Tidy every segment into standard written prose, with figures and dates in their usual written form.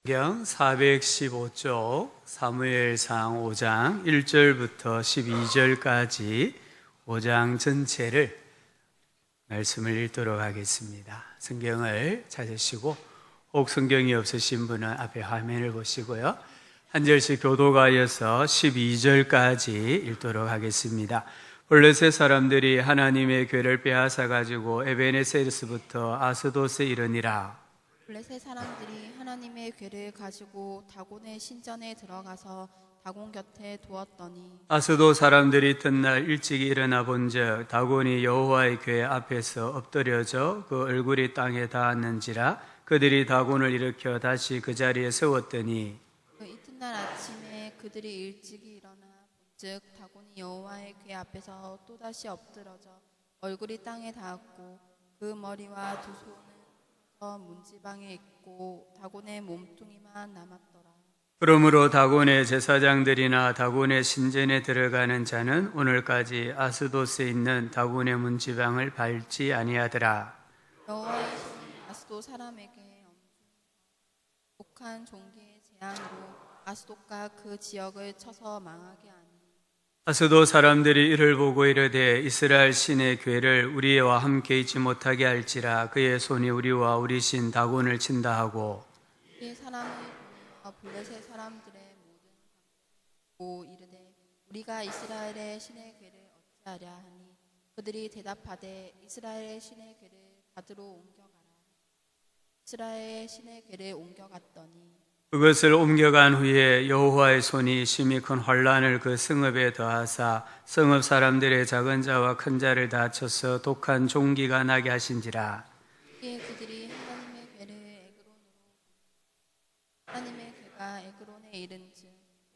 성경 415쪽 사무엘상 5장 1절부터 12절까지 5장 전체를 말씀을 읽도록 하겠습니다. 성경을 찾으시고 혹 성경이 없으신 분은 앞에 화면을 보시고요. 한 절씩 교도가여서 12절까지 읽도록 하겠습니다. 블레셋 사람들이 하나님의 궤를 빼앗아 가지고 에베네세르스부터 아스돗에 이르니라. 블레셋 사람들이 하나님의 궤를 가지고 다곤의 신전에 들어가서 다곤 곁에 두었더니 아스돗 사람들이 이튿날 일찍 일어나 본즉 다곤이 여호와의 궤 앞에서 엎드려져 그 얼굴이 땅에 닿았는지라. 그들이 다곤을 일으켜 다시 그 자리에 세웠더니 그 이튿날 아침에 그들이 일찍이 일어나 본즉 다곤이 여호와의 궤 앞에서 또다시 엎드러져 얼굴이 땅에 닿았고 그 머리와 두 손은 문지방에 있고 다곤의 몸뚱이만 남았더라. 그러므로 다곤의 제사장들이나 다곤의 신전에 들어가는 자는 오늘까지 아스돗에 있는 다곤의 문지방을 밟지 아니하더라. 여호와의 신이 아스돗 사람에게 독한 종기의 재앙으로 아스돗과 그 지역을 쳐서 망하게 하니 아스돗 사람들이 이를 보고 이르되 이스라엘 신의 궤를 우리와 함께 있지 못하게 할지라. 그의 손이 우리와 우리 신 다곤을 친다 하고 이 사람이 블레셋 사람들의 모든 보고 이르되 우리가 이스라엘의 신의 궤를 어찌하랴 하니 그들이 대답하되 이스라엘의 신의 궤를 가드로 옮겨가라. 이스라엘의 신의 궤를 옮겨갔더니 그것을 옮겨간 후에 여호와의 손이 심히 큰 환란을 그 성읍에 더하사 성읍 사람들의 작은 자와 큰 자를 다 쳐서 독한 종기가 나게 하신지라. 이에 그들이 하나님의 궤를 에그론으로 하나님의 궤가 에그론에 이른즉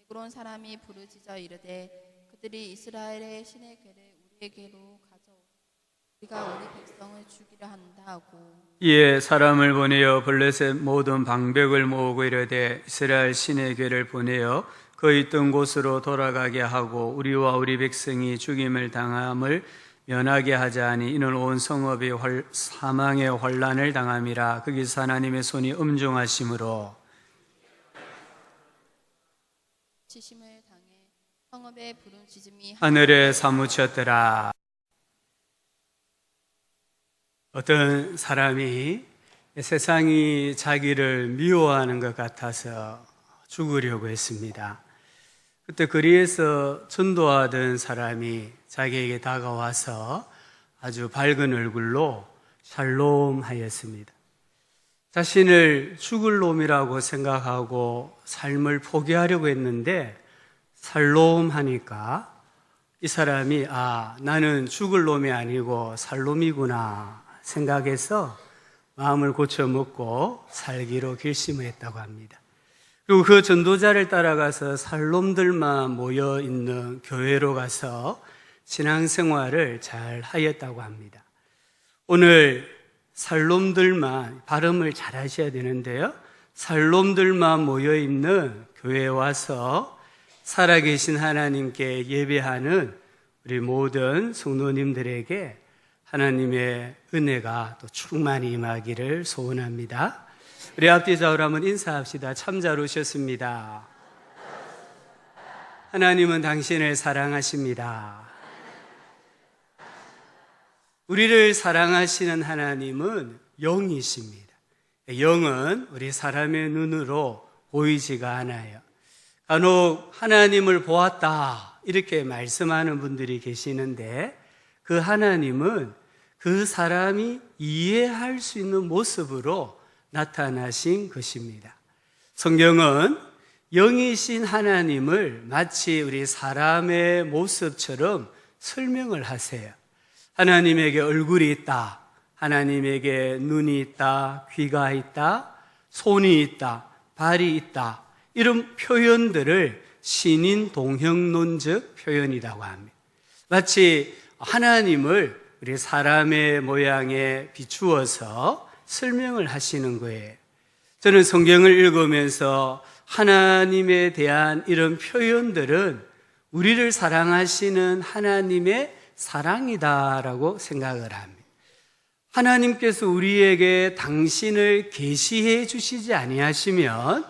에그론 사람이 부르짖어 이르되 그들이 이스라엘의 신의 궤를 우리에게로 가져오라. 우리가 우리 백성을 죽이려 한다 하고 이에 사람을 보내어 블레셋 모든 방백을 모으고 이르되 이스라엘 신의 궤를 보내어 그 있던 곳으로 돌아가게 하고 우리와 우리 백성이 죽임을 당함을 면하게 하자 하니 이는 온 성읍이 사망의 환란을 당함이라. 거기서 하나님의 손이 엄중하심으로 치심을 당해 성읍의 부르짖음이 하늘에 사무쳤더라. 어떤 사람이 세상이 자기를 미워하는 것 같아서 죽으려고 했습니다. 그때 거리에서 전도하던 사람이 자기에게 다가와서 아주 밝은 얼굴로 샬롬 하였습니다. 자신을 죽을 놈이라고 생각하고 삶을 포기하려고 했는데 샬롬 하니까 이 사람이 나는 죽을 놈이 아니고 살 놈이구나 생각해서 마음을 고쳐먹고 살기로 결심했다고 합니다. 그리고 그 전도자를 따라가서 살놈들만 모여있는 교회로 가서 신앙생활을 잘 하였다고 합니다. 오늘 살놈들만 발음을 잘 하셔야 되는데요. 살놈들만 모여있는 교회에 와서 살아계신 하나님께 예배하는 우리 모든 성도님들에게 하나님의 은혜가 또 충만히 임하기를 소원합니다. 우리 앞뒤 좌우로 한번 인사합시다. 참 잘 오셨습니다. 하나님은 당신을 사랑하십니다. 우리를 사랑하시는 하나님은 영이십니다. 영은 우리 사람의 눈으로 보이지가 않아요. 간혹 하나님을 보았다 이렇게 말씀하는 분들이 계시는데 그 하나님은 그 사람이 이해할 수 있는 모습으로 나타나신 것입니다. 성경은 영이신 하나님을 마치 우리 사람의 모습처럼 설명을 하세요. 하나님에게 얼굴이 있다, 하나님에게 눈이 있다, 귀가 있다, 손이 있다, 발이 있다, 이런 표현들을 신인 동형론적 표현이라고 합니다. 마치 하나님을 우리 사람의 모양에 비추어서 설명을 하시는 거예요. 저는 성경을 읽으면서 하나님에 대한 이런 표현들은 우리를 사랑하시는 하나님의 사랑이다라고 생각을 합니다. 하나님께서 우리에게 당신을 계시해 주시지 아니하시면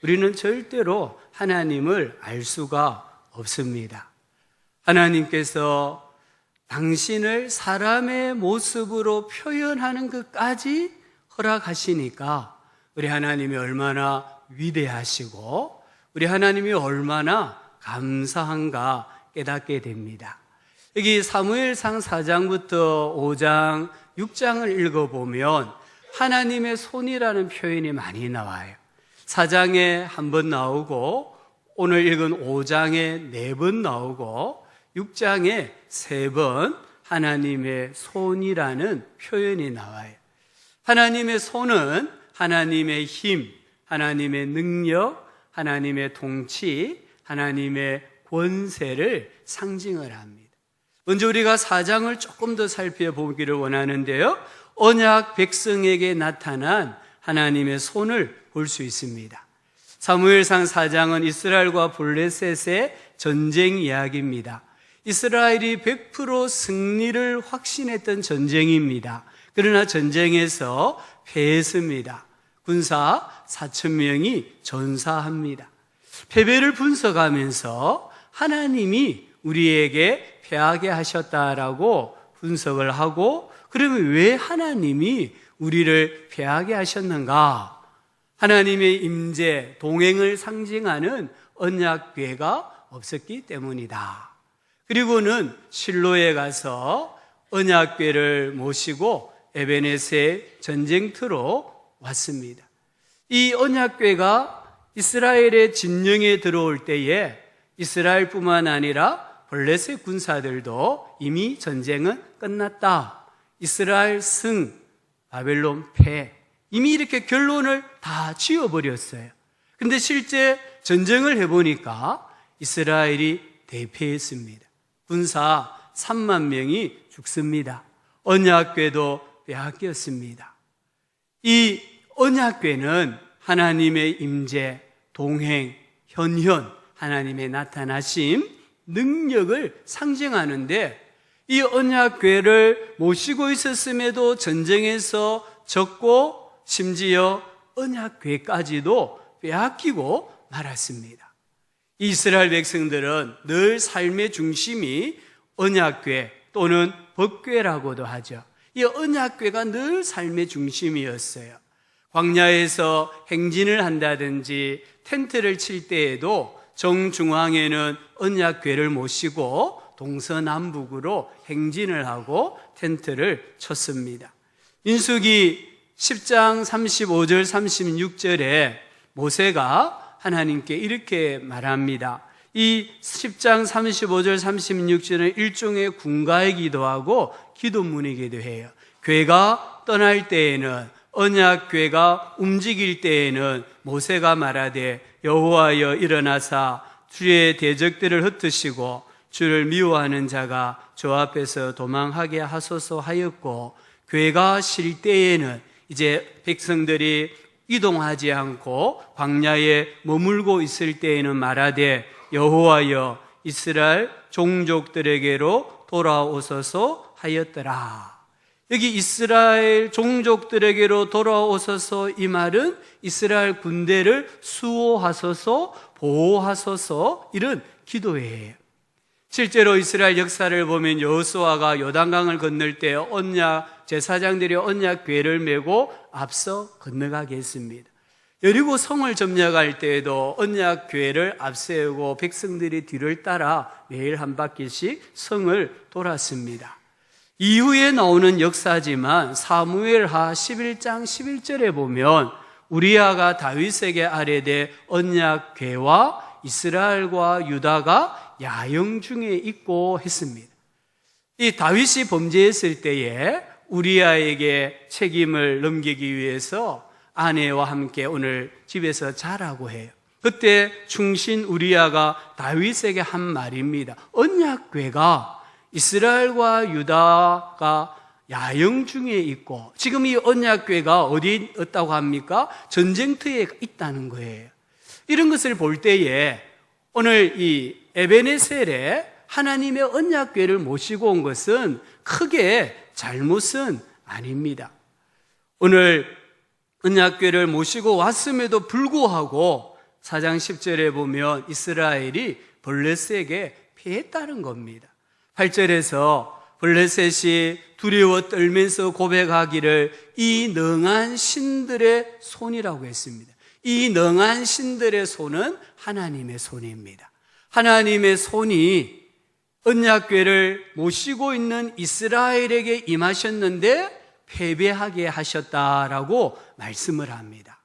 우리는 절대로 하나님을 알 수가 없습니다. 하나님께서 당신을 사람의 모습으로 표현하는 것까지 허락하시니까 우리 하나님이 얼마나 위대하시고 우리 하나님이 얼마나 감사한가 깨닫게 됩니다. 여기 사무엘상 4장부터 5장, 6장을 읽어보면 하나님의 손이라는 표현이 많이 나와요. 4장에 한 번 나오고 오늘 읽은 5장에 4번 나오고 6장에 3번 하나님의 손이라는 표현이 나와요. 하나님의 손은 하나님의 힘, 하나님의 능력, 하나님의 통치, 하나님의 권세를 상징을 합니다. 먼저 우리가 4장을 조금 더 살펴보기를 원하는데요. 언약 백성에게 나타난 하나님의 손을 볼 수 있습니다. 사무엘상 4장은 이스라엘과 블레셋의 전쟁 이야기입니다. 이스라엘이 100% 승리를 확신했던 전쟁입니다. 그러나 전쟁에서 패했습니다. 군사 4,000명이 전사합니다. 패배를 분석하면서 하나님이 우리에게 패하게 하셨다라고 분석을 하고, 그러면 왜 하나님이 우리를 패하게 하셨는가? 하나님의 임재, 동행을 상징하는 언약궤가 없었기 때문이다. 그리고는 실로에 가서 언약궤를 모시고 에베네세 전쟁터로 왔습니다. 이 언약궤가 이스라엘의 진영에 들어올 때에 이스라엘뿐만 아니라 블레셋 군사들도 이미 전쟁은 끝났다, 이스라엘 승, 바벨론 패, 이미 이렇게 결론을 다 지어버렸어요. 근데 실제 전쟁을 해보니까 이스라엘이 대패했습니다. 군사 3만 명이 죽습니다. 언약궤도 빼앗겼습니다. 이 언약궤는 하나님의 임재, 동행, 현현, 하나님의 나타나심, 능력을 상징하는데, 이 언약궤를 모시고 있었음에도 전쟁에서 졌고 심지어 언약궤까지도 빼앗기고 말았습니다. 이스라엘 백성들은 늘 삶의 중심이 언약궤 또는 법궤라고도 하죠. 이 언약궤가 늘 삶의 중심이었어요. 광야에서 행진을 한다든지 텐트를 칠 때에도 정중앙에는 언약궤를 모시고 동서남북으로 행진을 하고 텐트를 쳤습니다. 민수기 10장 35절 36절에 모세가 하나님께 이렇게 말합니다. 이 10장 35절 36절은 일종의 군가의 기도하고 기도문이기도 해요. 궤가 떠날 때에는, 언약궤가 움직일 때에는 모세가 말하되 여호와여 일어나사 주의 대적들을 흩으시고 주를 미워하는 자가 저 앞에서 도망하게 하소서 하였고, 궤가 쉴 때에는 이제 백성들이 이동하지 않고 광야에 머물고 있을 때에는 말하되 여호와여 이스라엘 종족들에게로 돌아오소서 하였더라. 여기 이스라엘 종족들에게로 돌아오소서, 이 말은 이스라엘 군대를 수호하소서, 보호하소서, 이런 기도예요. 실제로 이스라엘 역사를 보면 여호수아가 요단강을 건널 때 언약 제사장들이 언약궤를 메고 앞서 건너가게 했습니다. 여리고 성을 점령할 때에도 언약궤를 앞세우고 백성들이 뒤를 따라 매일 한 바퀴씩 성을 돌았습니다. 이후에 나오는 역사지만 사무엘하 11장 11절에 보면 우리아가 다윗에게 아뢰되 언약궤와 이스라엘과 유다가 야영 중에 있고 했습니다. 이 다윗이 범죄했을 때에 우리아에게 책임을 넘기기 위해서 아내와 함께 오늘 집에서 자라고 해요. 그때 충신 우리아가 다윗에게 한 말입니다. 언약궤가 이스라엘과 유다가 야영 중에 있고, 지금 이 언약궤가 어디 있다고 합니까? 전쟁터에 있다는 거예요. 이런 것을 볼 때에 오늘 이 에베네셀에 하나님의 언약궤를 모시고 온 것은 크게 잘못은 아닙니다. 오늘 언약궤를 모시고 왔음에도 불구하고 4장 10절에 보면 이스라엘이 블레셋에게 패했다는 겁니다. 8절에서 블레셋이 두려워 떨면서 고백하기를 이 능한 신들의 손이라고 했습니다. 이 능한 신들의 손은 하나님의 손입니다. 하나님의 손이 언약궤를 모시고 있는 이스라엘에게 임하셨는데 패배하게 하셨다라고 말씀을 합니다.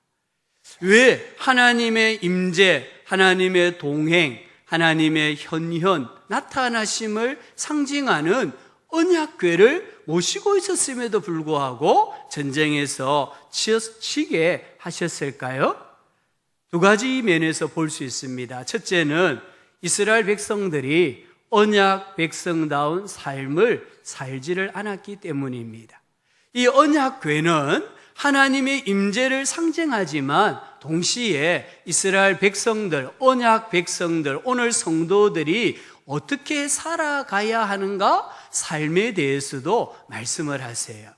왜? 하나님의 임재, 하나님의 동행, 하나님의 현현, 나타나심을 상징하는 언약궤를 모시고 있었음에도 불구하고 전쟁에서 치게 하셨을까요? 두 가지 면에서 볼 수 있습니다. 첫째는 이스라엘 백성들이 언약 백성다운 삶을 살지를 않았기 때문입니다. 이 언약궤는 하나님의 임재를 상징하지만 동시에 이스라엘 백성들, 언약 백성들, 오늘 성도들이 어떻게 살아가야 하는가? 삶에 대해서도 말씀을 하세요.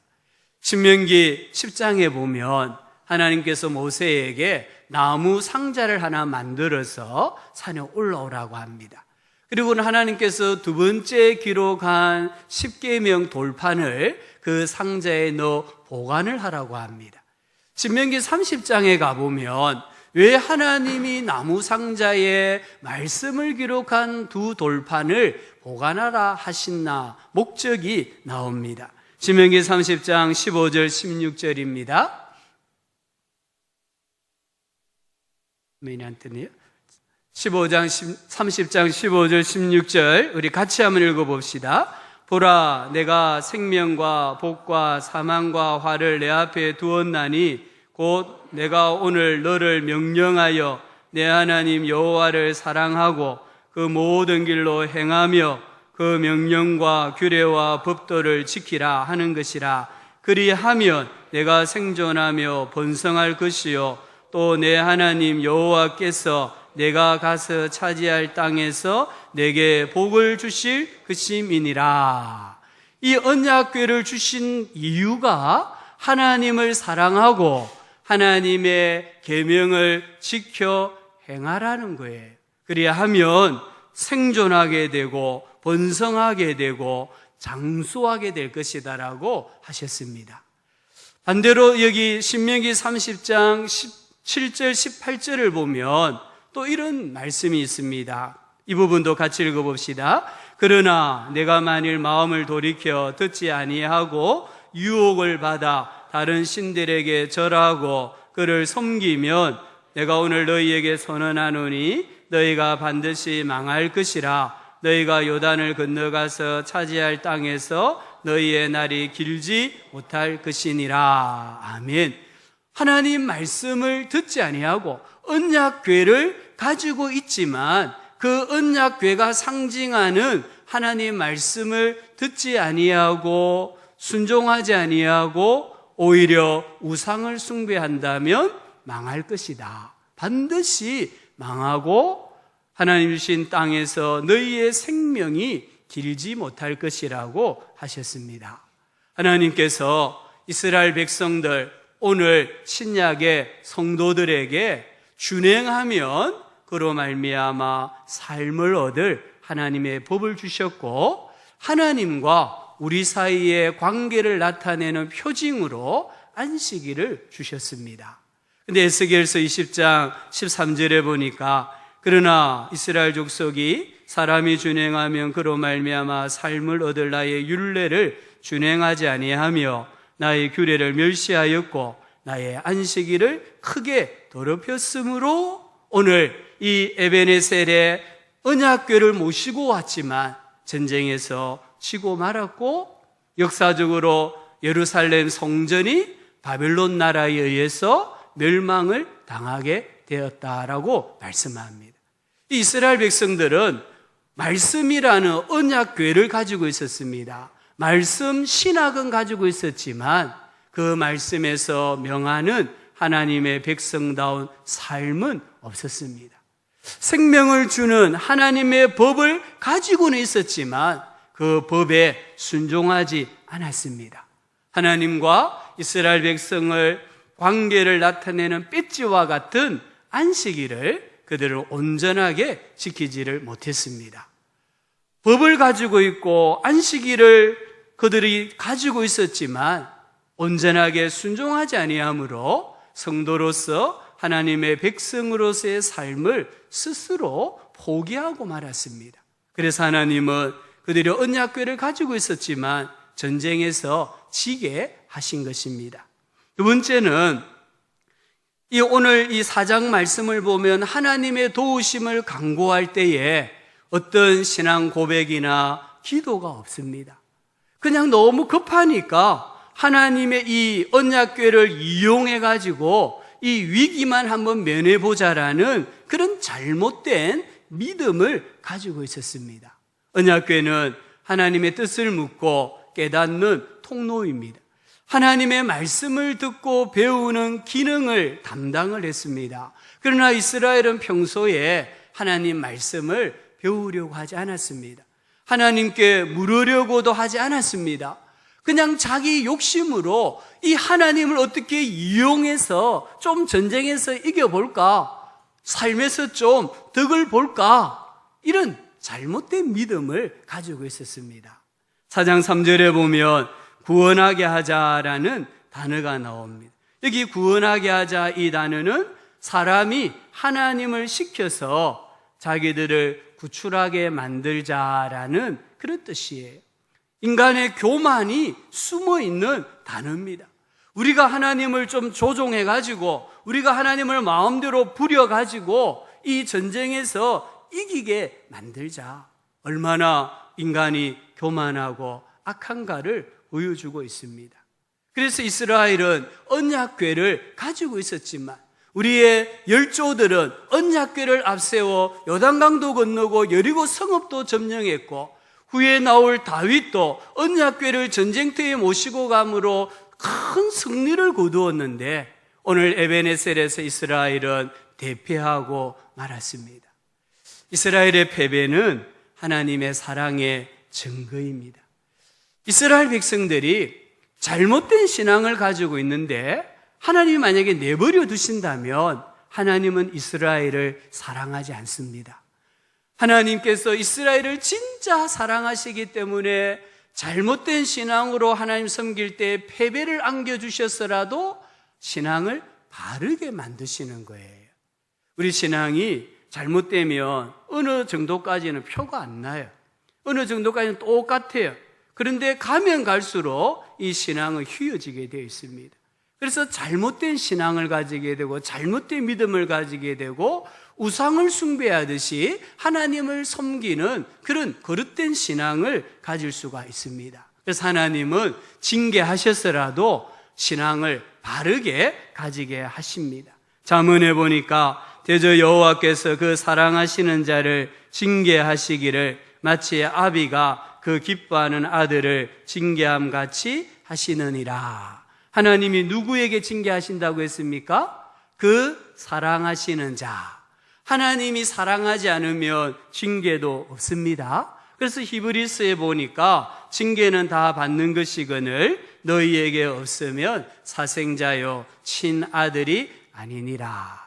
신명기 10장에 보면 하나님께서 모세에게 나무 상자를 하나 만들어서 산에 올라오라고 합니다. 그리고는 하나님께서 두 번째 기록한 10계명 돌판을 그 상자에 넣어 보관을 하라고 합니다. 신명기 30장에 가보면 왜 하나님이 나무 상자에 말씀을 기록한 두 돌판을 보관하라 하셨나 목적이 나옵니다. 신명기 30장 15절 16절입니다. 매년 뜨네요. 30장 15절 16절 우리 같이 한번 읽어봅시다. 보라, 내가 생명과 복과 사망과 화를 내 앞에 두었나니 곧 내가 오늘 너를 명령하여 내 하나님 여호와를 사랑하고 그 모든 길로 행하며 그 명령과 규례와 법도를 지키라 하는 것이라. 그리하면 내가 생존하며 번성할 것이요 또 내 하나님 여호와께서 내가 가서 차지할 땅에서 내게 복을 주실 것임이니라. 이 언약궤를 주신 이유가 하나님을 사랑하고 하나님의 계명을 지켜 행하라는 거예요. 그리하면 생존하게 되고 번성하게 되고 장수하게 될 것이다라고 하셨습니다. 반대로 여기 신명기 30장 17절 18절을 보면 또 이런 말씀이 있습니다. 이 부분도 같이 읽어봅시다. 그러나 내가 만일 마음을 돌이켜 듣지 아니하고 유혹을 받아 다른 신들에게 절하고 그를 섬기면 내가 오늘 너희에게 선언하노니 너희가 반드시 망할 것이라. 너희가 요단을 건너가서 차지할 땅에서 너희의 날이 길지 못할 것이니라. 아멘. 하나님 말씀을 듣지 아니하고 언약궤를 가지고 있지만 그 언약궤가 상징하는 하나님 말씀을 듣지 아니하고 순종하지 아니하고 오히려 우상을 숭배한다면 망할 것이다. 반드시 망하고 하나님 주신 땅에서 너희의 생명이 길지 못할 것이라고 하셨습니다. 하나님께서 이스라엘 백성들, 오늘 신약의 성도들에게 준행하면 그로 말미암아 삶을 얻을 하나님의 법을 주셨고 하나님과 우리 사이의 관계를 나타내는 표징으로 안식일을 주셨습니다. 근데 에스겔서 20장 13절에 보니까 그러나 이스라엘 족속이 사람이 준행하면 그로 말미암아 삶을 얻을 나의 율례를 준행하지 아니하며 나의 규례를 멸시하였고 나의 안식일을 크게 더럽혔으므로 오늘 이 에베네셀의 언약궤를 모시고 왔지만 전쟁에서 치고 말았고 역사적으로 예루살렘 성전이 바벨론 나라에 의해서 멸망을 당하게 되었다라고 말씀합니다. 이스라엘 백성들은 말씀이라는 언약궤를 가지고 있었습니다. 말씀 신학은 가지고 있었지만 그 말씀에서 명하는 하나님의 백성다운 삶은 없었습니다. 생명을 주는 하나님의 법을 가지고는 있었지만 그 법에 순종하지 않았습니다. 하나님과 이스라엘 백성을 관계를 나타내는 배지와 같은 안식일을 그들을 온전하게 지키지를 못했습니다. 법을 가지고 있고 안식일을 그들이 가지고 있었지만 온전하게 순종하지 아니하므로 성도로서 하나님의 백성으로서의 삶을 스스로 포기하고 말았습니다. 그래서 하나님은 그들이 언약궤를 가지고 있었지만 전쟁에서 지게 하신 것입니다. 두 번째는 오늘 이 4장 말씀을 보면 하나님의 도우심을 간구할 때에 어떤 신앙 고백이나 기도가 없습니다. 그냥 너무 급하니까 하나님의 이 언약궤를 이용해 가지고 이 위기만 한번 면해보자라는 그런 잘못된 믿음을 가지고 있었습니다. 언약궤는 하나님의 뜻을 묻고 깨닫는 통로입니다. 하나님의 말씀을 듣고 배우는 기능을 담당을 했습니다. 그러나 이스라엘은 평소에 하나님 말씀을 배우려고 하지 않았습니다. 하나님께 물으려고도 하지 않았습니다. 그냥 자기 욕심으로 이 하나님을 어떻게 이용해서 좀 전쟁에서 이겨볼까? 삶에서 좀 덕을 볼까? 이런 잘못된 믿음을 가지고 있었습니다. 4장 3절에 보면 구원하게 하자라는 단어가 나옵니다. 여기 구원하게 하자 이 단어는 사람이 하나님을 시켜서 자기들을 구출하게 만들자라는 그런 뜻이에요. 인간의 교만이 숨어있는 단어입니다. 우리가 하나님을 좀 조종해가지고 우리가 하나님을 마음대로 부려가지고 이 전쟁에서 이기게 만들자. 얼마나 인간이 교만하고 악한가를 보여주고 있습니다. 그래서 이스라엘은 언약궤를 가지고 있었지만 우리의 열조들은 언약궤를 앞세워 요단강도 건너고 여리고 성읍도 점령했고 후에 나올 다윗도 언약궤를 전쟁터에 모시고 감으로 큰 승리를 거두었는데 오늘 에베네셀에서 이스라엘은 대패하고 말았습니다. 이스라엘의 패배는 하나님의 사랑의 증거입니다. 이스라엘 백성들이 잘못된 신앙을 가지고 있는데 하나님이 만약에 내버려 두신다면 하나님은 이스라엘을 사랑하지 않습니다. 하나님께서 이스라엘을 진짜 사랑하시기 때문에 잘못된 신앙으로 하나님 섬길 때 패배를 안겨주셨어라도 신앙을 바르게 만드시는 거예요. 우리 신앙이 잘못되면 어느 정도까지는 표가 안 나요. 어느 정도까지는 똑같아요. 그런데 가면 갈수록 이 신앙은 휘어지게 되어 있습니다. 그래서 잘못된 신앙을 가지게 되고 잘못된 믿음을 가지게 되고 우상을 숭배하듯이 하나님을 섬기는 그런 거릇된 신앙을 가질 수가 있습니다. 그래서 하나님은 징계하셨어라도 신앙을 바르게 가지게 하십니다. 잠언에 보니까 대저 여호와께서 그 사랑하시는 자를 징계하시기를 마치 아비가 그 기뻐하는 아들을 징계함 같이 하시느니라. 하나님이 누구에게 징계하신다고 했습니까? 그 사랑하시는 자. 하나님이 사랑하지 않으면 징계도 없습니다. 그래서 히브리서에 보니까 징계는 다 받는 것이거늘 너희에게 없으면 사생자요 친아들이 아니니라.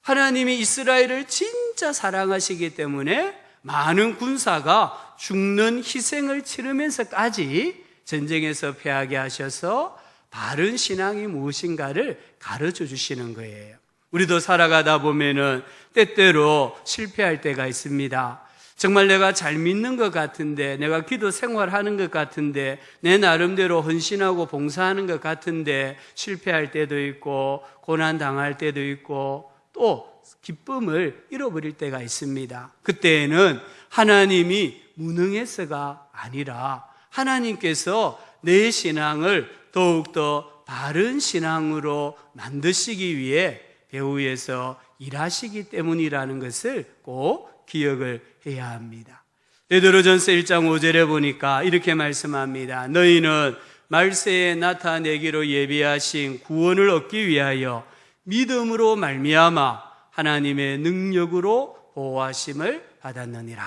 하나님이 이스라엘을 진짜 사랑하시기 때문에 많은 군사가 죽는 희생을 치르면서까지 전쟁에서 패하게 하셔서 바른 신앙이 무엇인가를 가르쳐 주시는 거예요. 우리도 살아가다 보면은 때때로 실패할 때가 있습니다. 정말 내가 잘 믿는 것 같은데, 내가 기도 생활하는 것 같은데, 내 나름대로 헌신하고 봉사하는 것 같은데 실패할 때도 있고 고난 당할 때도 있고 또 기쁨을 잃어버릴 때가 있습니다. 그때에는 하나님이 무능해서가 아니라 하나님께서 내 신앙을 더욱더 바른 신앙으로 만드시기 위해 배후에서 일하시기 때문이라는 것을 꼭 기억을 해야 합니다. 베드로전서 1장 5절에 보니까 이렇게 말씀합니다. 너희는 말세에 나타내기로 예비하신 구원을 얻기 위하여 믿음으로 말미암아 하나님의 능력으로 보호하심을 받았느니라.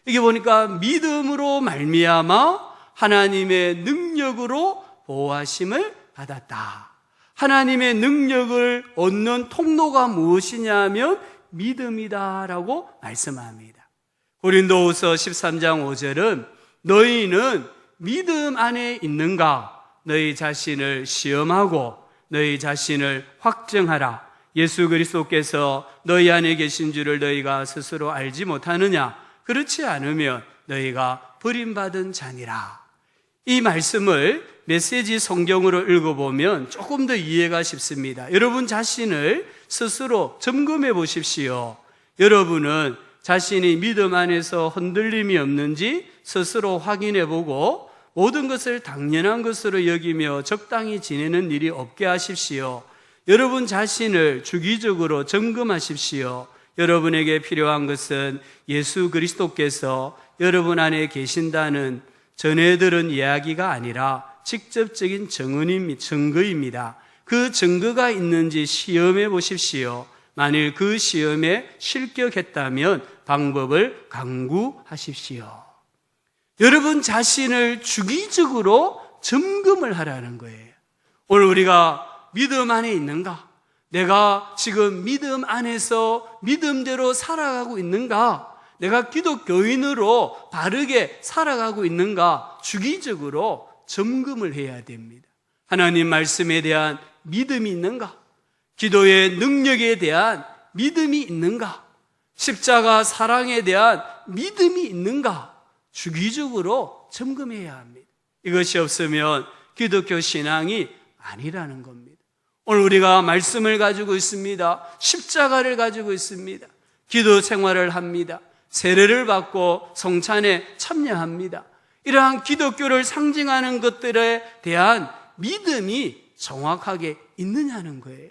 여기 보니까 믿음으로 말미암아 하나님의 능력으로 보호하심을 받았다. 하나님의 능력을 얻는 통로가 무엇이냐면 믿음이다라고 말씀합니다. 고린도후서 13장 5절은 너희는 믿음 안에 있는가? 너희 자신을 시험하고 너희 자신을 확증하라. 예수 그리스도께서 너희 안에 계신 줄을 너희가 스스로 알지 못하느냐? 그렇지 않으면 너희가 버림받은 자니라. 이 말씀을 메시지 성경으로 읽어보면 조금 더 이해가 쉽습니다. 여러분 자신을 스스로 점검해 보십시오. 여러분은 자신이 믿음 안에서 흔들림이 없는지 스스로 확인해 보고 모든 것을 당연한 것으로 여기며 적당히 지내는 일이 없게 하십시오. 여러분 자신을 주기적으로 점검하십시오. 여러분에게 필요한 것은 예수 그리스도께서 여러분 안에 계신다는 전해 들은 이야기가 아니라 직접적인 증거입니다. 그 증거가 있는지 시험해 보십시오. 만일 그 시험에 실격했다면 방법을 강구하십시오. 여러분 자신을 주기적으로 점검을 하라는 거예요. 오늘 우리가 믿음 안에 있는가? 내가 지금 믿음 안에서 믿음대로 살아가고 있는가? 내가 기독교인으로 바르게 살아가고 있는가? 주기적으로 점검을 해야 됩니다. 하나님 말씀에 대한 믿음이 있는가? 기도의 능력에 대한 믿음이 있는가? 십자가 사랑에 대한 믿음이 있는가? 주기적으로 점검해야 합니다. 이것이 없으면 기독교 신앙이 아니라는 겁니다. 오늘 우리가 말씀을 가지고 있습니다. 십자가를 가지고 있습니다. 기도 생활을 합니다. 세례를 받고 성찬에 참여합니다. 이러한 기독교를 상징하는 것들에 대한 믿음이 정확하게 있느냐는 거예요.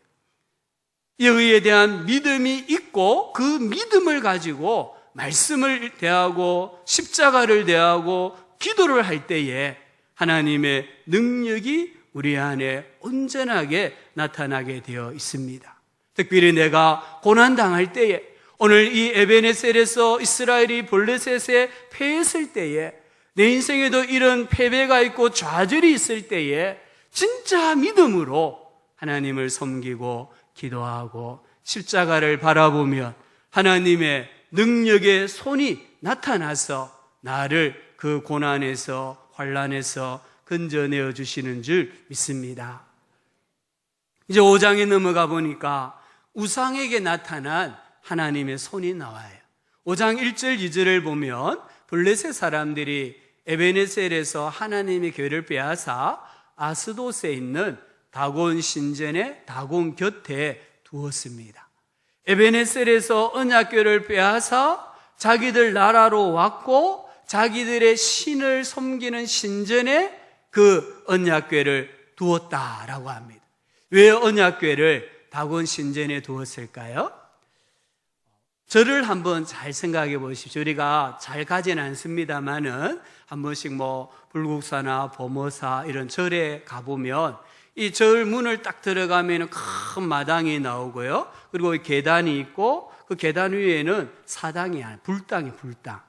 여기에 대한 믿음이 있고 그 믿음을 가지고 말씀을 대하고 십자가를 대하고 기도를 할 때에 하나님의 능력이 우리 안에 온전하게 나타나게 되어 있습니다. 특별히 내가 고난당할 때에, 오늘 이 에베네셀에서 이스라엘이 블레셋에 패했을 때에, 내 인생에도 이런 패배가 있고 좌절이 있을 때에 진짜 믿음으로 하나님을 섬기고 기도하고 십자가를 바라보면 하나님의 능력의 손이 나타나서 나를 그 고난에서 환난에서 건져내어 주시는 줄 믿습니다. 이제 5장에 넘어가 보니까 우상에게 나타난 하나님의 손이 나와요. 5장 1절 2절을 보면 블레셋 사람들이 에베네셀에서 하나님의 교회를 빼앗아 아스돗에 있는 다곤 신전의 다곤 곁에 두었습니다. 에베네셀에서 언약궤를 빼앗아 자기들 나라로 왔고 자기들의 신을 섬기는 신전에 그 언약궤를 두었다라고 합니다. 왜 언약궤를 다곤 신전에 두었을까요? 절을 한번 잘 생각해 보십시오. 우리가 잘 가지는 않습니다만은 한 번씩 불국사나 범어사 이런 절에 가보면 이 절 문을 딱 들어가면 큰 마당이 나오고요. 그리고 계단이 있고 그 계단 위에는 사당이 아니라 불당이 불당.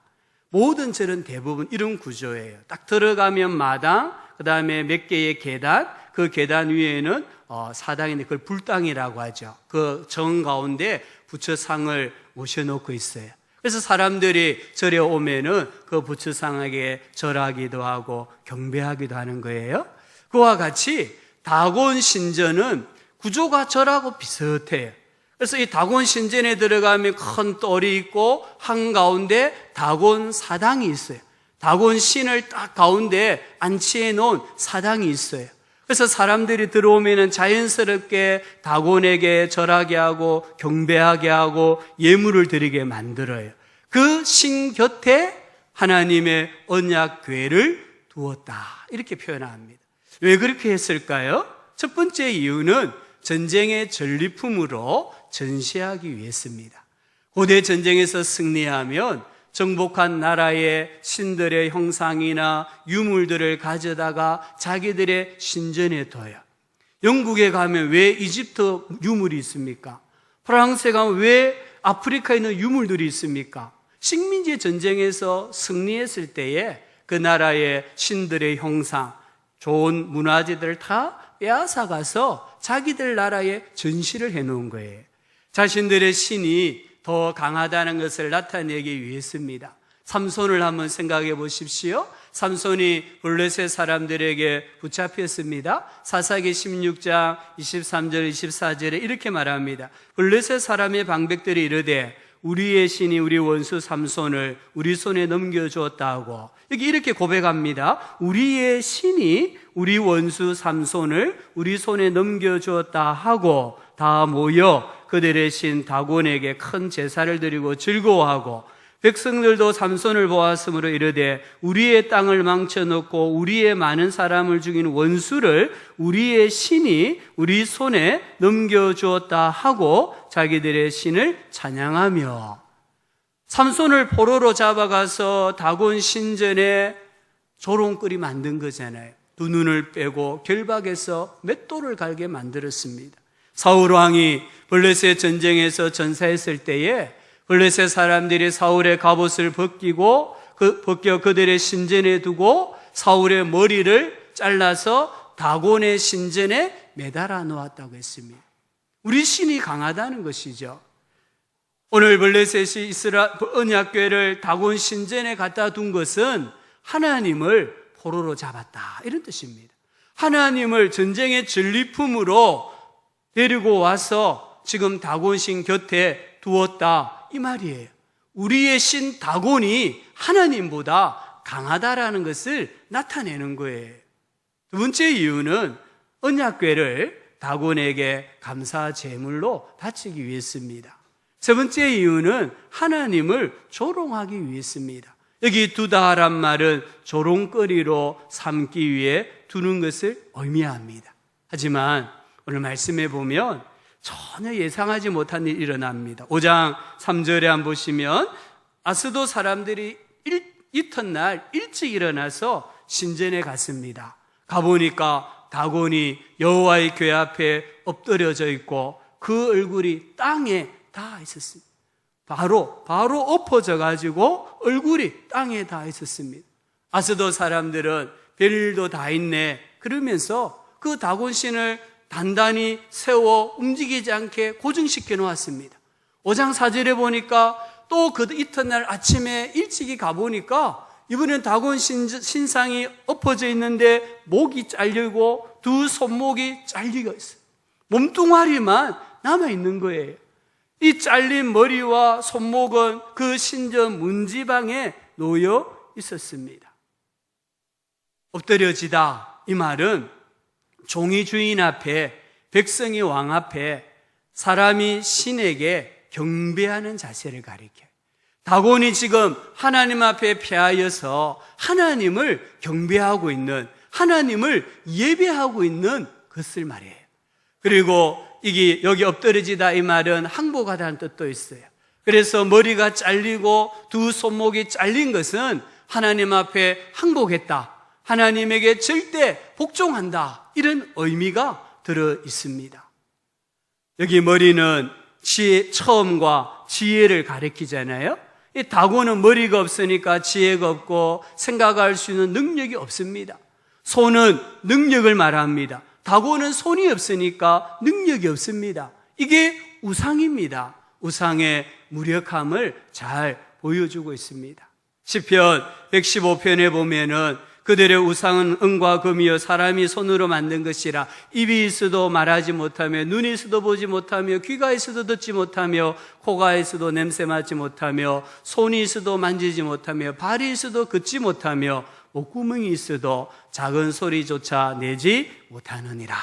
모든 절은 대부분 이런 구조예요. 딱 들어가면 마당, 그 다음에 몇 개의 계단, 그 계단 위에는 사당인데 그걸 불당이라고 하죠. 그 정 가운데 부처상을 모셔놓고 있어요. 그래서 사람들이 절에 오면은 그 부처상에게 절하기도 하고 경배하기도 하는 거예요. 그와 같이 다곤 신전은 구조가 절하고 비슷해요. 그래서 이 다곤 신전에 들어가면 큰 똘이 있고 한가운데 다곤 사당이 있어요. 다곤 신을 딱 가운데 안치해 놓은 사당이 있어요. 그래서 사람들이 들어오면 자연스럽게 다곤에게 절하게 하고 경배하게 하고 예물을 드리게 만들어요. 그 신 곁에 하나님의 언약궤를 두었다, 이렇게 표현합니다. 왜 그렇게 했을까요? 첫 번째 이유는 전쟁의 전리품으로 전시하기 위해서입니다. 고대 전쟁에서 승리하면 정복한 나라의 신들의 형상이나 유물들을 가져다가 자기들의 신전에 둬요. 영국에 가면 왜 이집트 유물이 있습니까? 프랑스에 가면 왜 아프리카에 있는 유물들이 있습니까? 식민지 전쟁에서 승리했을 때에 그 나라의 신들의 형상, 좋은 문화재들을 다 빼앗아가서 자기들 나라에 전시를 해놓은 거예요. 자신들의 신이 더 강하다는 것을 나타내기 위해서입니다. 삼손을 한번 생각해 보십시오. 삼손이 블레셋 사람들에게 붙잡혔습니다. 사사기 16장 23절 24절에 이렇게 말합니다. 블레셋 사람의 방백들이 이르되 우리의 신이 우리 원수 삼손을 우리 손에 넘겨주었다 하고, 여기 이렇게 고백합니다. 우리의 신이 우리 원수 삼손을 우리 손에 넘겨주었다 하고 다 모여 그들의 신 다곤에게 큰 제사를 드리고 즐거워하고, 백성들도 삼손을 보았으므로 이르되 우리의 땅을 망쳐놓고 우리의 많은 사람을 죽인 원수를 우리의 신이 우리 손에 넘겨주었다 하고 자기들의 신을 찬양하며, 삼손을 포로로 잡아가서 다곤 신전에 조롱거리 만든 거잖아요. 두 눈을 빼고 결박해서 맷돌을 갈게 만들었습니다. 사울 왕이 블레셋 전쟁에서 전사했을 때에 블레셋 사람들이 사울의 갑옷을 벗겨 그들의 신전에 두고 사울의 머리를 잘라서 다곤의 신전에 매달아 놓았다고 했습니다. 우리 신이 강하다는 것이죠. 오늘 블레셋이 언약궤를 다곤 신전에 갖다 둔 것은 하나님을 포로로 잡았다, 이런 뜻입니다. 하나님을 전쟁의 전리품으로 데리고 와서 지금 다곤신 곁에 두었다, 이 말이에요. 우리의 신 다곤이 하나님보다 강하다라는 것을 나타내는 거예요. 두 번째 이유는 언약궤를 다곤에게 감사 제물로 바치기 위해서입니다. 세 번째 이유는 하나님을 조롱하기 위해서입니다. 여기 두다란 말은 조롱거리로 삼기 위해 두는 것을 의미합니다. 하지만 오늘 말씀에 보면 전혀 예상하지 못한 일이 일어납니다. 5장 3절에 한번 보시면 아스도 사람들이 이튿날 일찍 일어나서 신전에 갔습니다. 가보니까 다곤이 여호와의 궤 앞에 엎드려져 있고 그 얼굴이 땅에 닿아 있었습니다. 바로 엎어져 가지고 얼굴이 땅에 닿아 있었습니다. 아스도 사람들은 별일도 다 있네 그러면서 그 다곤신을 단단히 세워 움직이지 않게 고정시켜 놓았습니다. 5장 4절에 보니까 또 그 이튿날 아침에 일찍이 가보니까 이번엔 다곤 신상이 엎어져 있는데 목이 잘리고 두 손목이 잘리고 있어요. 몸뚱아리만 남아있는 거예요. 이 잘린 머리와 손목은 그 신전 문지방에 놓여 있었습니다. 엎드려지다, 이 말은 종이 주인 앞에, 백성이 왕 앞에 사람이 신에게 경배하는 자세를 가리켜요. 다곤이 지금 하나님 앞에 패하여서 하나님을 경배하고 있는, 하나님을 예배하고 있는 것을 말해요. 그리고 이게 여기 엎드려지다 이 말은 항복하다는 뜻도 있어요. 그래서 머리가 잘리고 두 손목이 잘린 것은 하나님 앞에 항복했다, 하나님에게 절대 복종한다, 이런 의미가 들어 있습니다. 여기 머리는 처음과 지혜를 가리키잖아요. 이 다곤은 머리가 없으니까 지혜가 없고 생각할 수 있는 능력이 없습니다. 손은 능력을 말합니다. 다곤은 손이 없으니까 능력이 없습니다. 이게 우상입니다. 우상의 무력함을 잘 보여주고 있습니다. 시편 115편에 보면은 그들의 우상은 은과 금이요 사람이 손으로 만든 것이라 입이 있어도 말하지 못하며 눈이 있어도 보지 못하며 귀가 있어도 듣지 못하며 코가 있어도 냄새 맡지 못하며 손이 있어도 만지지 못하며 발이 있어도 걷지 못하며 목구멍이 있어도 작은 소리조차 내지 못하느니라.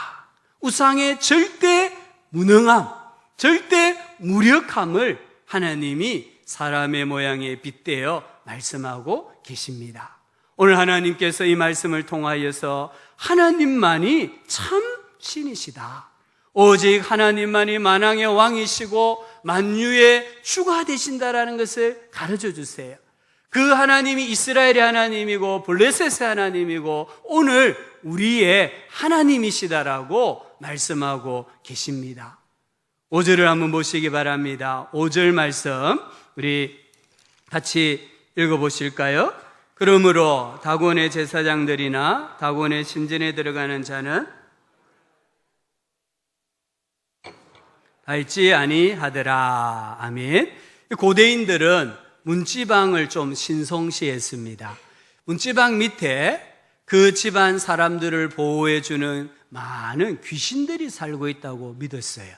우상의 절대 무능함, 절대 무력함을 하나님이 사람의 모양에 빗대어 말씀하고 계십니다. 오늘 하나님께서 이 말씀을 통하여서 하나님만이 참 신이시다, 오직 하나님만이 만왕의 왕이시고 만유의 주가 되신다라는 것을 가르쳐 주세요. 그 하나님이 이스라엘의 하나님이고 블레셋의 하나님이고 오늘 우리의 하나님이시다라고 말씀하고 계십니다. 5절을 한번 보시기 바랍니다. 5절 말씀 우리 같이 읽어보실까요? 그러므로 다곤의 제사장들이나 다곤의 신전에 들어가는 자는 밟지 아니하더라. 아멘. 고대인들은 문지방을 좀 신성시했습니다. 문지방 밑에 그 집안 사람들을 보호해주는 많은 귀신들이 살고 있다고 믿었어요.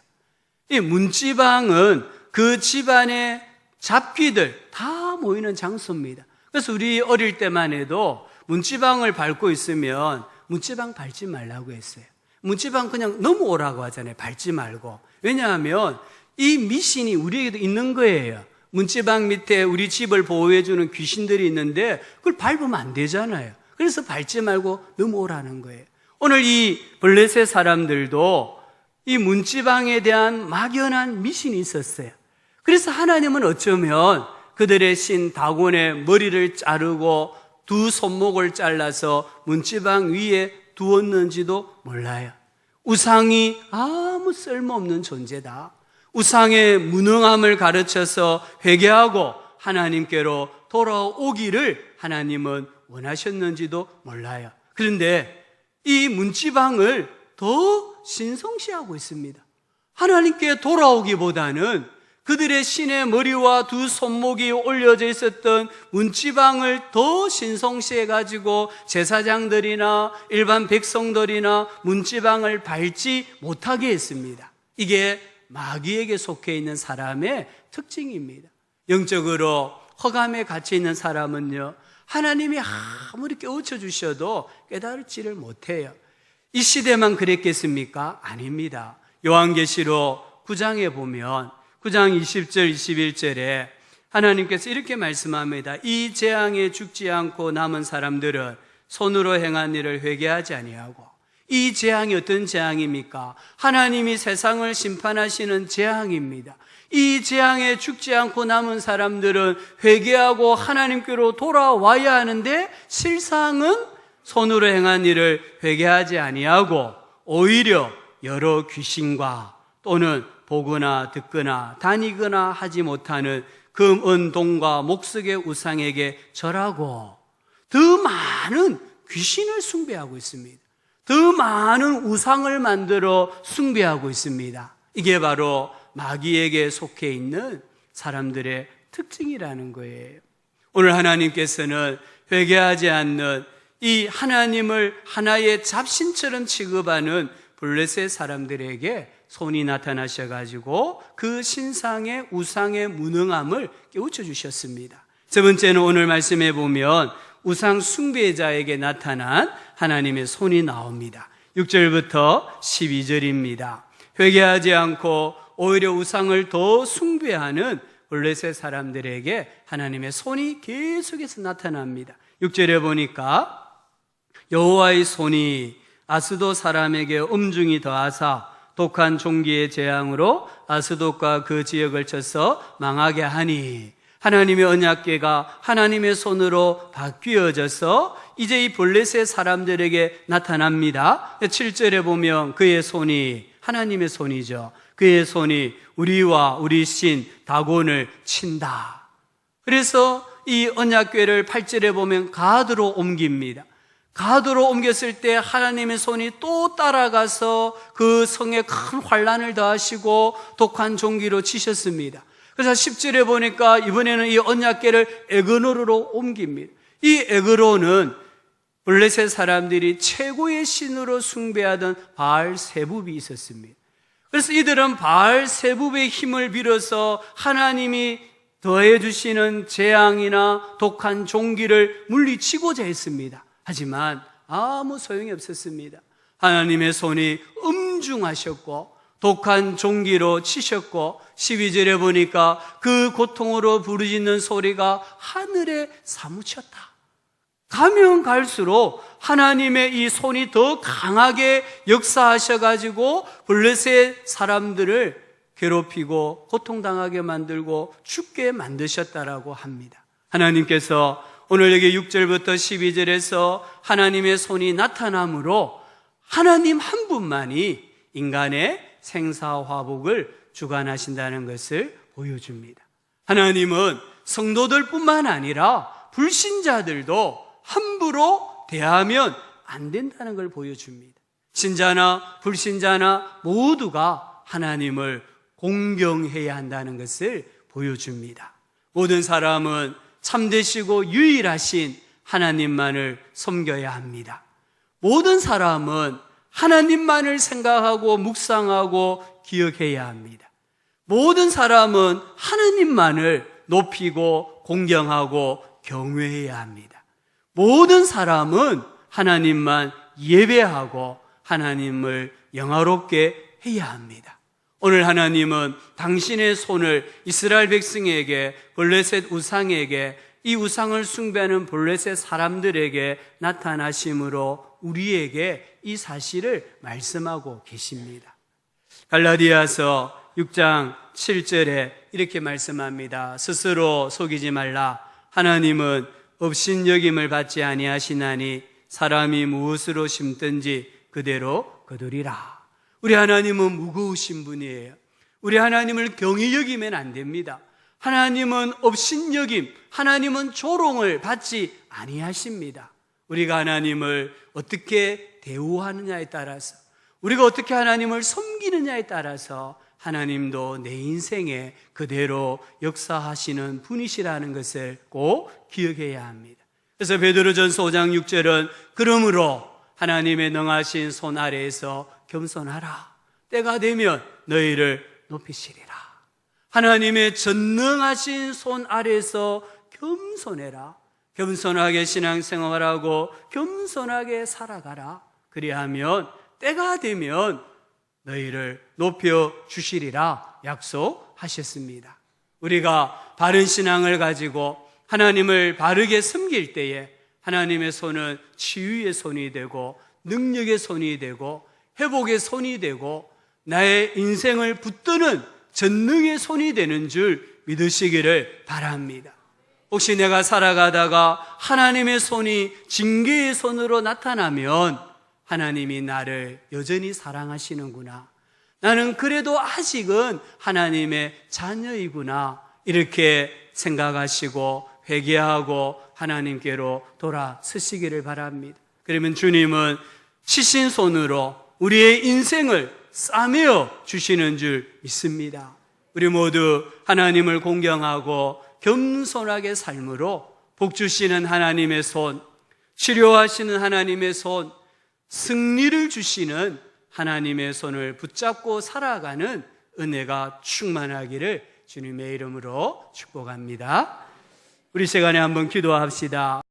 이 문지방은 그 집안의 잡귀들 다 모이는 장소입니다. 그래서 우리 어릴 때만 해도 문지방을 밟고 있으면 문지방 밟지 말라고 했어요. 문지방 그냥 넘어오라고 하잖아요. 밟지 말고. 왜냐하면 이 미신이 우리에게도 있는 거예요. 문지방 밑에 우리 집을 보호해주는 귀신들이 있는데 그걸 밟으면 안 되잖아요. 그래서 밟지 말고 넘어오라는 거예요. 오늘 이 블레셋 사람들도 이 문지방에 대한 막연한 미신이 있었어요. 그래서 하나님은 어쩌면 그들의 신 다곤의 머리를 자르고 두 손목을 잘라서 문지방 위에 두었는지도 몰라요. 우상이 아무 쓸모없는 존재다. 우상의 무능함을 가르쳐서 회개하고 하나님께로 돌아오기를 하나님은 원하셨는지도 몰라요. 그런데 이 문지방을 더 신성시하고 있습니다. 하나님께 돌아오기보다는 그들의 신의 머리와 두 손목이 올려져 있었던 문지방을 더 신성시해가지고 제사장들이나 일반 백성들이나 문지방을 밟지 못하게 했습니다. 이게 마귀에게 속해 있는 사람의 특징입니다. 영적으로 허감에 갇혀 있는 사람은요, 하나님이 아무리 깨우쳐 주셔도 깨달지를 못해요. 이 시대만 그랬겠습니까? 아닙니다. 요한계시록 9장에 보면 9장 20절 21절에 하나님께서 이렇게 말씀합니다. 이 재앙에 죽지 않고 남은 사람들은 손으로 행한 일을 회개하지 아니하고. 이 재앙이 어떤 재앙입니까? 하나님이 세상을 심판하시는 재앙입니다. 이 재앙에 죽지 않고 남은 사람들은 회개하고 하나님께로 돌아와야 하는데 실상은 손으로 행한 일을 회개하지 아니하고 오히려 여러 귀신과 또는 보거나 듣거나 다니거나 하지 못하는 금, 은, 동과 목석의 우상에게 절하고 더 많은 귀신을 숭배하고 있습니다. 더 많은 우상을 만들어 숭배하고 있습니다. 이게 바로 마귀에게 속해 있는 사람들의 특징이라는 거예요. 오늘 하나님께서는 회개하지 않는 이 하나님을 하나의 잡신처럼 취급하는 블레셋 사람들에게 손이 나타나셔가지고 그 신상의 우상의 무능함을 깨우쳐 주셨습니다. 세 번째는 오늘 말씀해 보면 우상 숭배자에게 나타난 하나님의 손이 나옵니다. 6절부터 12절입니다. 회개하지 않고 오히려 우상을 더 숭배하는 블레셋 사람들에게 하나님의 손이 계속해서 나타납니다. 6절에 보니까 여호와의 손이 아스돗 사람에게 엄중히 더하사 독한 종기의 재앙으로 아스돗과 그 지역을 쳐서 망하게 하니 하나님의 언약궤가 하나님의 손으로 바뀌어져서 이제 이 블레셋 사람들에게 나타납니다. 7절에 보면 그의 손이 하나님의 손이죠. 그의 손이 우리와 우리 신 다곤을 친다. 그래서 이 언약궤를 8절에 보면 가드로 옮깁니다. 가드로 옮겼을 때 하나님의 손이 또 따라가서 그 성에 큰 환란을 더하시고 독한 종기로 치셨습니다. 그래서 10절에 보니까 이번에는 이 언약궤를 에그노르로 옮깁니다. 이 에그로는 블레셋 사람들이 최고의 신으로 숭배하던 바알세붑이 있었습니다. 그래서 이들은 바알세붑의 힘을 빌어서 하나님이 더해 주시는 재앙이나 독한 종기를 물리치고자 했습니다. 하지만 아무 소용이 없었습니다. 하나님의 손이 엄중하셨고 독한 종기로 치셨고 12절에 보니까 그 고통으로 부르짖는 소리가 하늘에 사무쳤다. 가면 갈수록 하나님의 이 손이 더 강하게 역사하셔가지고 블레셋 사람들을 괴롭히고 고통당하게 만들고 죽게 만드셨다라고 합니다. 하나님께서 오늘 여기 6절부터 12절에서 하나님의 손이 나타남으로 하나님 한 분만이 인간의 생사화복을 주관하신다는 것을 보여줍니다. 하나님은 성도들뿐만 아니라 불신자들도 함부로 대하면 안 된다는 걸 보여줍니다. 신자나 불신자나 모두가 하나님을 공경해야 한다는 것을 보여줍니다. 모든 사람은 참되시고 유일하신 하나님만을 섬겨야 합니다. 모든 사람은 하나님만을 생각하고 묵상하고 기억해야 합니다. 모든 사람은 하나님만을 높이고 공경하고 경외해야 합니다. 모든 사람은 하나님만 예배하고 하나님을 영화롭게 해야 합니다. 오늘 하나님은 당신의 손을 이스라엘 백성에게, 블레셋 우상에게, 이 우상을 숭배하는 블레셋 사람들에게 나타나심으로 우리에게 이 사실을 말씀하고 계십니다. 갈라디아서 6장 7절에 이렇게 말씀합니다. 스스로 속이지 말라. 하나님은 업신여김을 받지 아니하시나니 사람이 무엇으로 심든지 그대로 거두리라. 우리 하나님은 무거우신 분이에요. 우리 하나님을 경히 여기면 안 됩니다. 하나님은 업신여김, 하나님은 조롱을 받지 아니하십니다. 우리가 하나님을 어떻게 대우하느냐에 따라서, 우리가 어떻게 하나님을 섬기느냐에 따라서 하나님도 내 인생에 그대로 역사하시는 분이시라는 것을 꼭 기억해야 합니다. 그래서 베드로전서 5장 6절은 그러므로 하나님의 능하신 손 아래에서 겸손하라. 때가 되면 너희를 높이시리라. 하나님의 전능하신 손 아래에서 겸손해라. 겸손하게 신앙생활하고 겸손하게 살아가라. 그리하면 때가 되면 너희를 높여주시리라 약속하셨습니다. 우리가 바른 신앙을 가지고 하나님을 바르게 섬길 때에 하나님의 손은 치유의 손이 되고 능력의 손이 되고 회복의 손이 되고 나의 인생을 붙드는 전능의 손이 되는 줄 믿으시기를 바랍니다. 혹시 내가 살아가다가 하나님의 손이 징계의 손으로 나타나면 하나님이 나를 여전히 사랑하시는구나, 나는 그래도 아직은 하나님의 자녀이구나, 이렇게 생각하시고 회개하고 하나님께로 돌아서시기를 바랍니다. 그러면 주님은 치신 손으로 우리의 인생을 싸매어 주시는 줄 믿습니다. 우리 모두 하나님을 공경하고 겸손하게 삶으로 복 주시는 하나님의 손, 치료하시는 하나님의 손, 승리를 주시는 하나님의 손을 붙잡고 살아가는 은혜가 충만하기를 주님의 이름으로 축복합니다. 우리 시간에 한번 기도합시다.